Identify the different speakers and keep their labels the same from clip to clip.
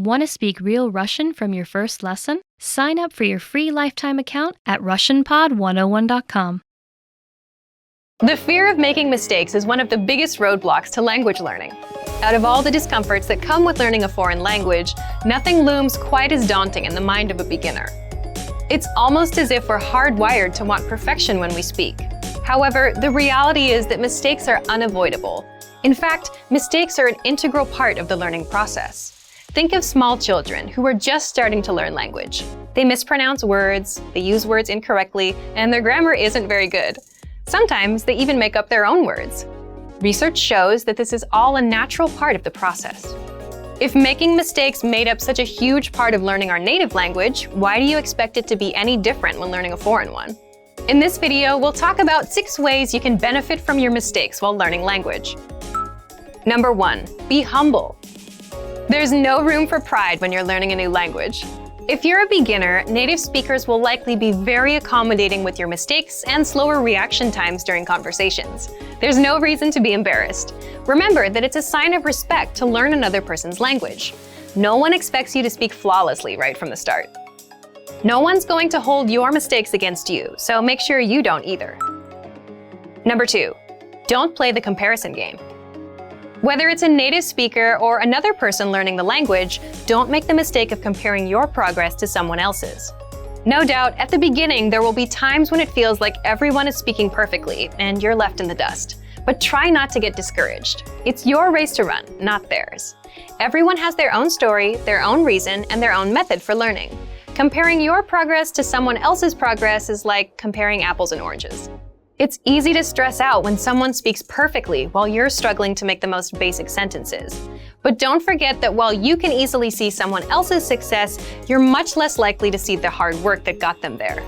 Speaker 1: Want to speak real Russian from your first lesson? Sign up for your free lifetime account at RussianPod101.com.
Speaker 2: The fear of making mistakes is one of the biggest roadblocks to language learning. Out of all the discomforts that come with learning a foreign language, nothing looms quite as daunting in the mind of a beginner. It's almost as if we're hardwired to want perfection when we speak. However, the reality is that mistakes are unavoidable. In fact, mistakes are an integral part of the learning process. Think of small children who are just starting to learn language. They mispronounce words, they use words incorrectly, and their grammar isn't very good. Sometimes they even make up their own words. Research shows that this is all a natural part of the process. If making mistakes made up such a huge part of learning our native language, why do you expect it to be any different when learning a foreign one? In this video, we'll talk about 6 ways you can benefit from your mistakes while learning language. Number 1, be humble. There's no room for pride when you're learning a new language. If you're a beginner, native speakers will likely be very accommodating with your mistakes and slower reaction times during conversations. There's no reason to be embarrassed. Remember that it's a sign of respect to learn another person's language. No one expects you to speak flawlessly right from the start. No one's going to hold your mistakes against you, so make sure you don't either. Number 2, don't play the comparison game. Whether it's a native speaker or another person learning the language, don't make the mistake of comparing your progress to someone else's. No doubt, at the beginning, there will be times when it feels like everyone is speaking perfectly and you're left in the dust. But try not to get discouraged. It's your race to run, not theirs. Everyone has their own story, their own reason, and their own method for learning. Comparing your progress to someone else's progress is like comparing apples and oranges. It's easy to stress out when someone speaks perfectly while you're struggling to make the most basic sentences. But don't forget that while you can easily see someone else's success, you're much less likely to see the hard work that got them there.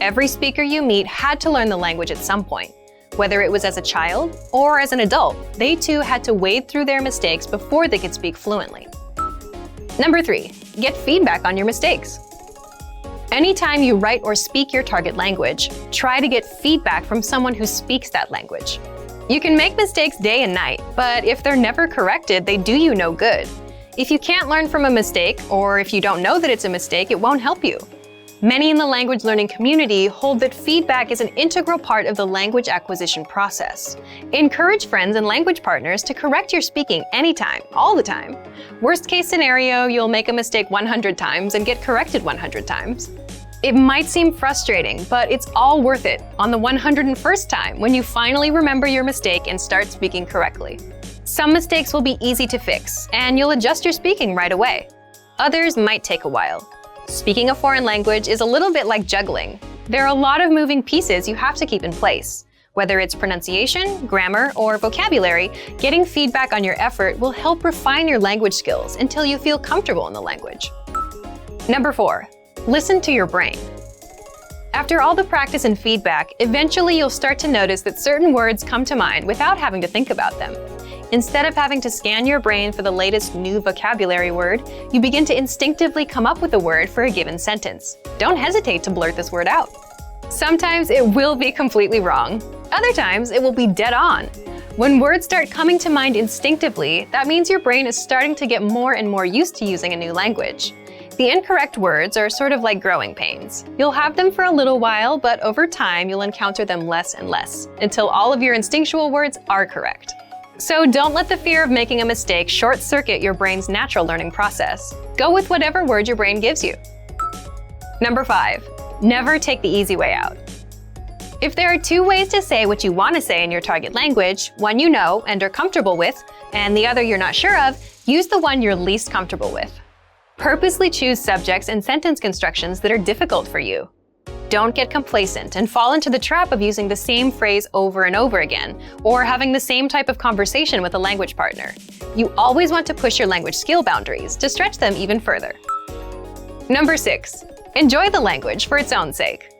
Speaker 2: Every speaker you meet had to learn the language at some point. Whether it was as a child or as an adult, they too had to wade through their mistakes before they could speak fluently. Number 3, get feedback on your mistakes. Anytime you write or speak your target language, try to get feedback from someone who speaks that language. You can make mistakes day and night, but if they're never corrected, they do you no good. If you can't learn from a mistake, or if you don't know that it's a mistake, it won't help you. Many in the language learning community hold that feedback is an integral part of the language acquisition process. Encourage friends and language partners to correct your speaking anytime, all the time. Worst case scenario, you'll make a mistake 100 times and get corrected 100 times. It might seem frustrating, but it's all worth it on the 101st time when you finally remember your mistake and start speaking correctly. Some mistakes will be easy to fix, and you'll adjust your speaking right away. Others might take a while. Speaking a foreign language is a little bit like juggling. There are a lot of moving pieces you have to keep in place. Whether it's pronunciation, grammar, or vocabulary, getting feedback on your effort will help refine your language skills until you feel comfortable in the language. Number 4, listen to your brain. After all the practice and feedback, eventually you'll start to notice that certain words come to mind without having to think about them. Instead of having to scan your brain for the latest new vocabulary word, you begin to instinctively come up with a word for a given sentence. Don't hesitate to blurt this word out. Sometimes it will be completely wrong. Other times it will be dead on. When words start coming to mind instinctively, that means your brain is starting to get more and more used to using a new language. The incorrect words are sort of like growing pains. You'll have them for a little while, but over time you'll encounter them less and less, until all of your instinctual words are correct. So don't let the fear of making a mistake short-circuit your brain's natural learning process. Go with whatever word your brain gives you. Number 5, never take the easy way out. If there are 2 ways to say what you want to say in your target language, one you know and are comfortable with, and the other you're not sure of, use the one you're least comfortable with. Purposely choose subjects and sentence constructions that are difficult for you. Don't get complacent and fall into the trap of using the same phrase over and over again, or having the same type of conversation with a language partner. You always want to push your language skill boundaries to stretch them even further. Number 6, enjoy the language for its own sake.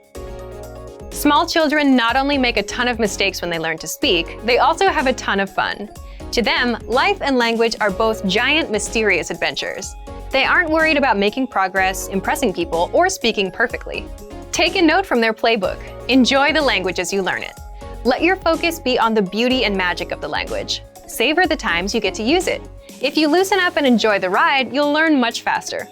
Speaker 2: Small children not only make a ton of mistakes when they learn to speak, they also have a ton of fun. To them, life and language are both giant, mysterious adventures. They aren't worried about making progress, impressing people, or speaking perfectly. Take a note from their playbook. Enjoy the language as you learn it. Let your focus be on the beauty and magic of the language. Savor the times you get to use it. If you loosen up and enjoy the ride, you'll learn much faster.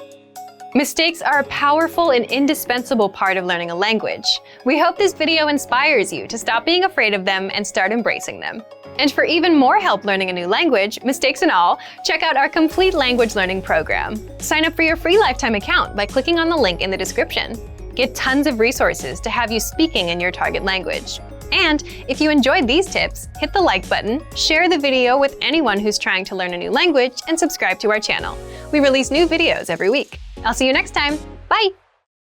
Speaker 2: Mistakes are a powerful and indispensable part of learning a language. We hope this video inspires you to stop being afraid of them and start embracing them. And for even more help learning a new language, mistakes and all, check out our complete language learning program. Sign up for your free lifetime account by clicking on the link in the description. Get tons of resources to have you speaking in your target language. And if you enjoyed these tips, hit the like button, share the video with anyone who's trying to learn a new language, and subscribe to our channel. We release new videos every week. I'll see you next time. Bye!